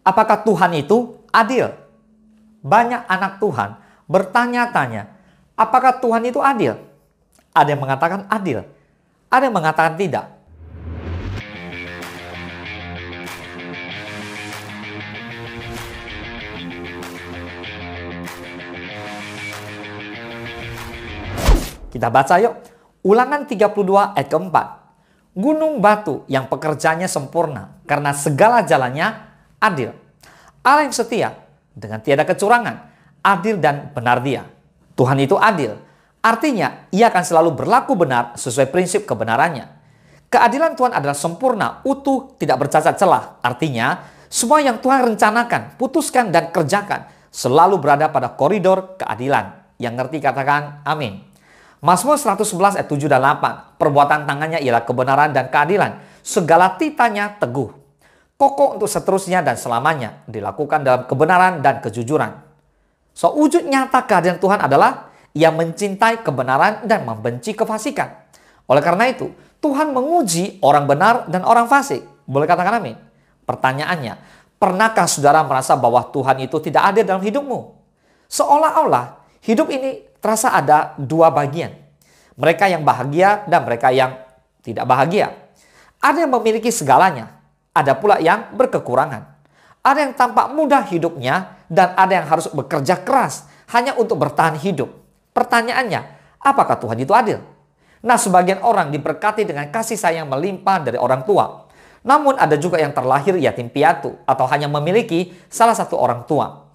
Apakah Tuhan itu adil? Banyak anak Tuhan bertanya-tanya, apakah Tuhan itu adil? Ada yang mengatakan adil, ada yang mengatakan tidak. Kita baca yuk. Ulangan 32 ayat keempat. Gunung batu yang pekerjaannya sempurna karena segala jalannya adil. Allah yang setia dengan tiada kecurangan, adil dan benar dia. Tuhan itu adil. Artinya ia akan selalu berlaku benar sesuai prinsip kebenarannya. Keadilan Tuhan adalah sempurna, utuh, tidak bercacat celah. Artinya semua yang Tuhan rencanakan, putuskan dan kerjakan selalu berada pada koridor keadilan. Yang ngerti katakan amin. Mazmur 111 ayat 7 dan 8. Perbuatan tangannya ialah kebenaran dan keadilan. Segala titanya teguh. Kokoh untuk seterusnya dan selamanya. Dilakukan dalam kebenaran dan kejujuran. So, wujud nyata keadilan Tuhan adalah ia mencintai kebenaran dan membenci kefasikan. Oleh karena itu, Tuhan menguji orang benar dan orang fasik. Boleh katakan amin? Pertanyaannya, pernahkah saudara merasa bahwa Tuhan itu tidak adil dalam hidupmu? Seolah-olah hidup ini terasa ada dua bagian. Mereka yang bahagia dan mereka yang tidak bahagia. Ada yang memiliki segalanya. Ada pula yang berkekurangan. Ada yang tampak mudah hidupnya dan ada yang harus bekerja keras hanya untuk bertahan hidup. Pertanyaannya, apakah Tuhan itu adil? Nah, sebagian orang diberkati dengan kasih sayang melimpah dari orang tua. Namun ada juga yang terlahir yatim piatu atau hanya memiliki salah satu orang tua.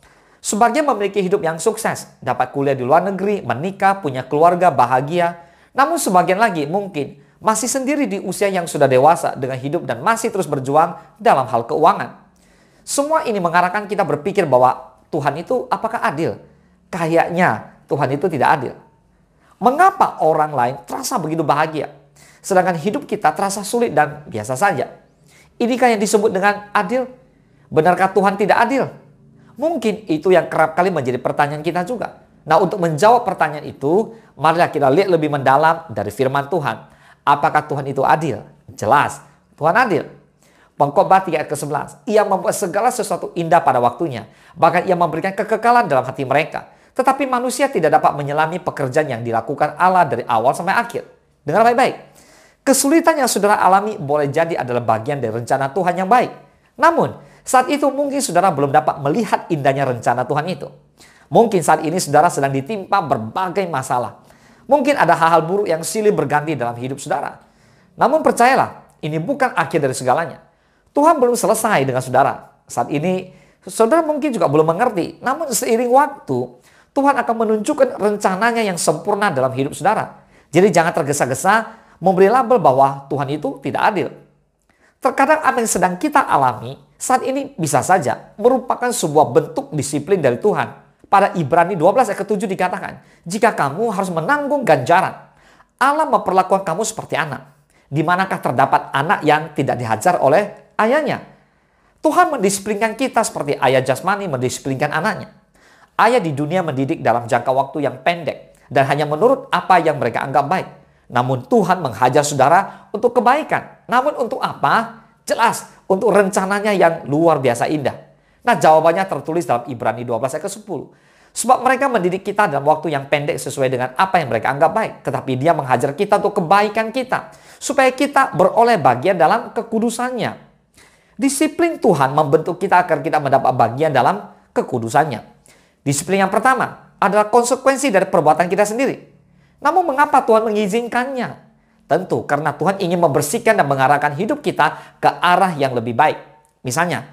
Sebagian memiliki hidup yang sukses, dapat kuliah di luar negeri, menikah, punya keluarga, bahagia. Namun sebagian lagi mungkin masih sendiri di usia yang sudah dewasa dengan hidup dan masih terus berjuang dalam hal keuangan. Semua ini mengarahkan kita berpikir bahwa Tuhan itu apakah adil? Kayaknya Tuhan itu tidak adil. Mengapa orang lain terasa begitu bahagia, sedangkan hidup kita terasa sulit dan biasa saja? Inikah yang disebut dengan adil? Benarkah Tuhan tidak adil? Mungkin itu yang kerap kali menjadi pertanyaan kita juga. Nah, untuk menjawab pertanyaan itu, marilah kita lihat lebih mendalam dari firman Tuhan. Apakah Tuhan itu adil? Jelas, Tuhan adil. Pengkhotbah 3 ayat ke-11. Ia membuat segala sesuatu indah pada waktunya. Bahkan ia memberikan kekekalan dalam hati mereka. Tetapi manusia tidak dapat menyelami pekerjaan yang dilakukan Allah dari awal sampai akhir. Dengar baik-baik. Kesulitan yang saudara alami boleh jadi adalah bagian dari rencana Tuhan yang baik. Namun, saat itu mungkin saudara belum dapat melihat indahnya rencana Tuhan itu. Mungkin saat ini saudara sedang ditimpa berbagai masalah. Mungkin ada hal-hal buruk yang silih berganti dalam hidup saudara. Namun percayalah, ini bukan akhir dari segalanya. Tuhan belum selesai dengan saudara. Saat ini saudara mungkin juga belum mengerti. Namun seiring waktu, Tuhan akan menunjukkan rencananya yang sempurna dalam hidup saudara. Jadi jangan tergesa-gesa memberi label bahwa Tuhan itu tidak adil. Terkadang apa yang sedang kita alami saat ini bisa saja merupakan sebuah bentuk disiplin dari Tuhan. Pada Ibrani 12 ayat ke-7 dikatakan, jika kamu harus menanggung ganjaran, Allah memperlakukan kamu seperti anak. Di manakah terdapat anak yang tidak dihajar oleh ayahnya? Tuhan mendisiplinkan kita seperti ayah jasmani mendisiplinkan anaknya. Ayah di dunia mendidik dalam jangka waktu yang pendek dan hanya menurut apa yang mereka anggap baik. Namun Tuhan menghajar saudara untuk kebaikan. Namun untuk apa? Jelas, untuk rencananya yang luar biasa indah. Nah, jawabannya tertulis dalam Ibrani 12 ayat ke-10. Sebab mereka mendidik kita dalam waktu yang pendek sesuai dengan apa yang mereka anggap baik. Tetapi dia menghajar kita untuk kebaikan kita. Supaya kita beroleh bagian dalam kekudusannya. Disiplin Tuhan membentuk kita agar kita mendapat bagian dalam kekudusannya. Disiplin yang pertama adalah konsekuensi dari perbuatan kita sendiri. Namun mengapa Tuhan mengizinkannya? Tentu karena Tuhan ingin membersihkan dan mengarahkan hidup kita ke arah yang lebih baik. Misalnya,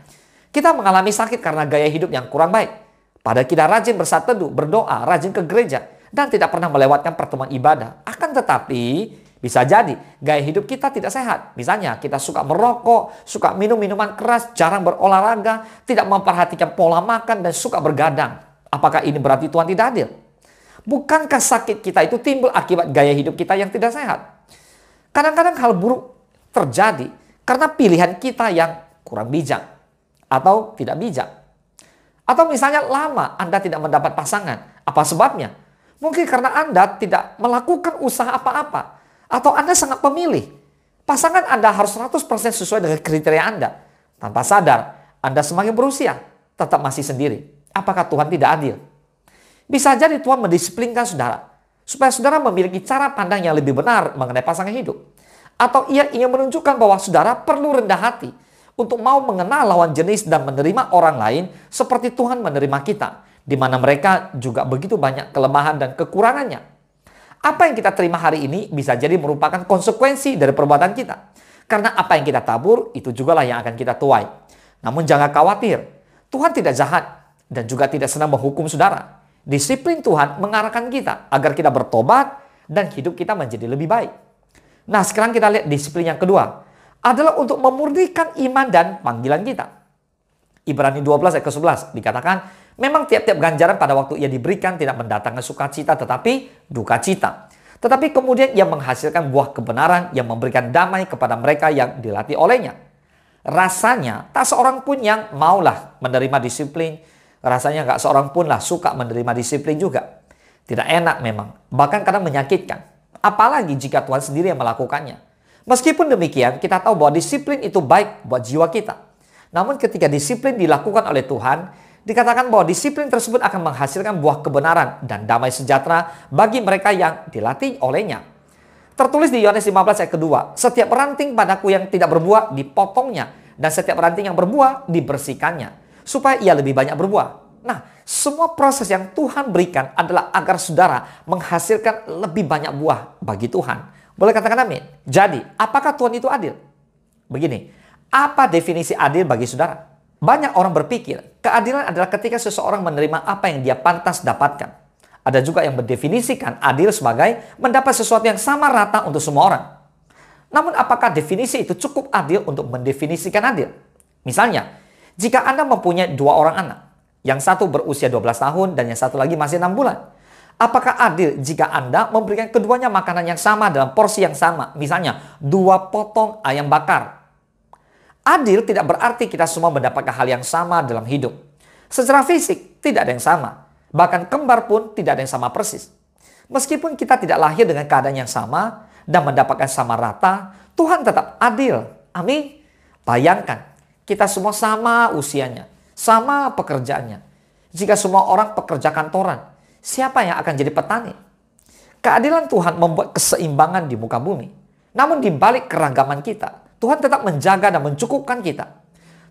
kita mengalami sakit karena gaya hidup yang kurang baik. Padahal kita rajin bersat teduh, berdoa, rajin ke gereja, dan tidak pernah melewatkan pertemuan ibadah. Akan tetapi, bisa jadi gaya hidup kita tidak sehat. Misalnya, kita suka merokok, suka minum minuman keras, jarang berolahraga, tidak memperhatikan pola makan, dan suka bergadang. Apakah ini berarti Tuhan tidak adil? Bukankah sakit kita itu timbul akibat gaya hidup kita yang tidak sehat? Kadang-kadang hal buruk terjadi karena pilihan kita yang kurang bijak atau tidak bijak. Atau misalnya lama Anda tidak mendapat pasangan. Apa sebabnya? Mungkin karena Anda tidak melakukan usaha apa-apa. Atau Anda sangat pemilih. Pasangan Anda harus 100% sesuai dengan kriteria Anda. Tanpa sadar, Anda semakin berusia, tetap masih sendiri. Apakah Tuhan tidak adil? Bisa jadi Tuhan mendisiplinkan saudara, supaya saudara memiliki cara pandang yang lebih benar mengenai pasangan hidup. Atau ia ingin menunjukkan bahwa saudara perlu rendah hati untuk mau mengenal lawan jenis dan menerima orang lain seperti Tuhan menerima kita, di mana mereka juga begitu banyak kelemahan dan kekurangannya. Apa yang kita terima hari ini bisa jadi merupakan konsekuensi dari perbuatan kita. Karena apa yang kita tabur, itu jugalah yang akan kita tuai. Namun jangan khawatir, Tuhan tidak jahat dan juga tidak senang menghukum saudara. Disiplin Tuhan mengarahkan kita agar kita bertobat dan hidup kita menjadi lebih baik. Nah, sekarang kita lihat disiplin yang kedua adalah untuk memurnikan iman dan panggilan kita. Ibrani 12 ayat ke-11 dikatakan, memang tiap-tiap ganjaran pada waktu ia diberikan tidak mendatangkan sukacita tetapi duka cita. Tetapi kemudian ia menghasilkan buah kebenaran yang memberikan damai kepada mereka yang dilatih olehnya. Rasanya tak seorang pun yang maulah menerima disiplin. Rasanya gak seorang pun lah suka menerima disiplin juga. Tidak enak memang, bahkan kadang menyakitkan. Apalagi jika Tuhan sendiri yang melakukannya. Meskipun demikian, kita tahu bahwa disiplin itu baik buat jiwa kita. Namun ketika disiplin dilakukan oleh Tuhan, dikatakan bahwa disiplin tersebut akan menghasilkan buah kebenaran dan damai sejahtera bagi mereka yang dilatih olehnya. Tertulis di Yohanes 15 ayat kedua, setiap ranting padaku yang tidak berbuah dipotongnya, dan setiap ranting yang berbuah dibersihkannya, supaya ia lebih banyak berbuah. Nah, semua proses yang Tuhan berikan adalah agar saudara menghasilkan lebih banyak buah bagi Tuhan. Boleh katakan amin? Jadi, apakah Tuhan itu adil? Begini, apa definisi adil bagi saudara? Banyak orang berpikir, keadilan adalah ketika seseorang menerima apa yang dia pantas dapatkan. Ada juga yang mendefinisikan adil sebagai mendapat sesuatu yang sama rata untuk semua orang. Namun apakah definisi itu cukup adil untuk mendefinisikan adil? Misalnya, jika Anda mempunyai 2 orang anak, yang satu berusia 12 tahun dan yang satu lagi masih 6 bulan. Apakah adil jika Anda memberikan keduanya makanan yang sama dalam porsi yang sama? Misalnya, 2 potong ayam bakar. Adil tidak berarti kita semua mendapatkan hal yang sama dalam hidup. Secara fisik, tidak ada yang sama. Bahkan kembar pun tidak ada yang sama persis. Meskipun kita tidak lahir dengan keadaan yang sama dan mendapatkan sama rata, Tuhan tetap adil. Amin. Bayangkan, kita semua sama usianya, sama pekerjaannya. Jika semua orang pekerja kantoran, siapa yang akan jadi petani? Keadilan Tuhan membuat keseimbangan di muka bumi. Namun di balik keragaman kita, Tuhan tetap menjaga dan mencukupkan kita.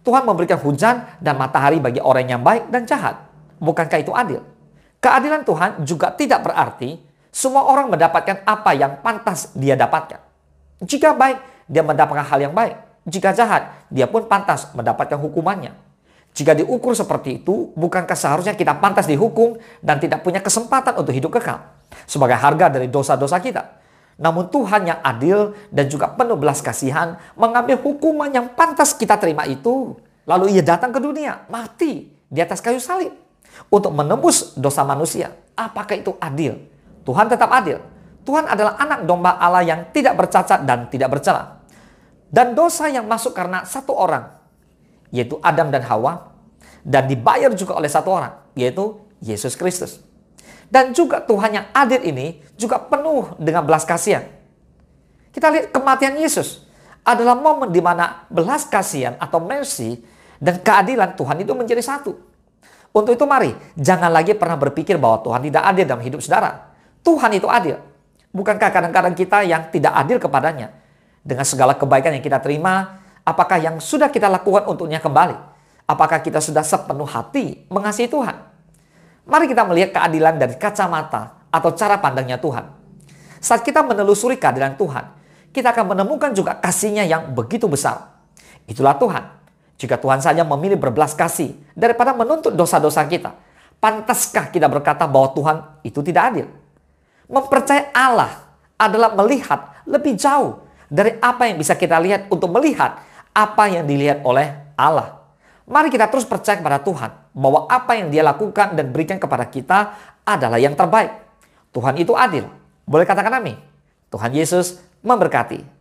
Tuhan memberikan hujan dan matahari bagi orang yang baik dan jahat. Bukankah itu adil? Keadilan Tuhan juga tidak berarti semua orang mendapatkan apa yang pantas dia dapatkan. Jika baik, dia mendapatkan hal yang baik. Jika jahat, dia pun pantas mendapatkan hukumannya. Jika diukur seperti itu, bukankah seharusnya kita pantas dihukum dan tidak punya kesempatan untuk hidup kekal sebagai harga dari dosa-dosa kita? Namun Tuhan yang adil dan juga penuh belas kasihan mengambil hukuman yang pantas kita terima itu. Lalu ia datang ke dunia, mati di atas kayu salib untuk menembus dosa manusia. Apakah itu adil? Tuhan tetap adil. Tuhan adalah anak domba Allah yang tidak bercacat dan tidak bercela. Dan dosa yang masuk karena satu orang, yaitu Adam dan Hawa, dan dibayar juga oleh satu orang, yaitu Yesus Kristus. Dan juga Tuhan yang adil ini juga penuh dengan belas kasihan. Kita lihat kematian Yesus adalah momen di mana belas kasihan atau mercy dan keadilan Tuhan itu menjadi satu. Untuk itu mari, jangan lagi pernah berpikir bahwa Tuhan tidak adil dalam hidup saudara. Tuhan itu adil. Bukankah kadang-kadang kita yang tidak adil kepadanya? Dengan segala kebaikan yang kita terima, apakah yang sudah kita lakukan untuknya kembali? Apakah kita sudah sepenuh hati mengasihi Tuhan? Mari kita melihat keadilan dari kacamata atau cara pandangnya Tuhan. Saat kita menelusuri keadilan Tuhan, kita akan menemukan juga kasih-Nya yang begitu besar. Itulah Tuhan. Jika Tuhan saja memilih berbelas kasih daripada menuntut dosa-dosa kita, pantaskah kita berkata bahwa Tuhan itu tidak adil? Mempercayai Allah adalah melihat lebih jauh dari apa yang bisa kita lihat untuk melihat apa yang dilihat oleh Allah. Mari kita terus percaya kepada Tuhan bahwa apa yang Dia lakukan dan berikan kepada kita adalah yang terbaik. Tuhan itu adil. Boleh katakan amin. Tuhan Yesus memberkati.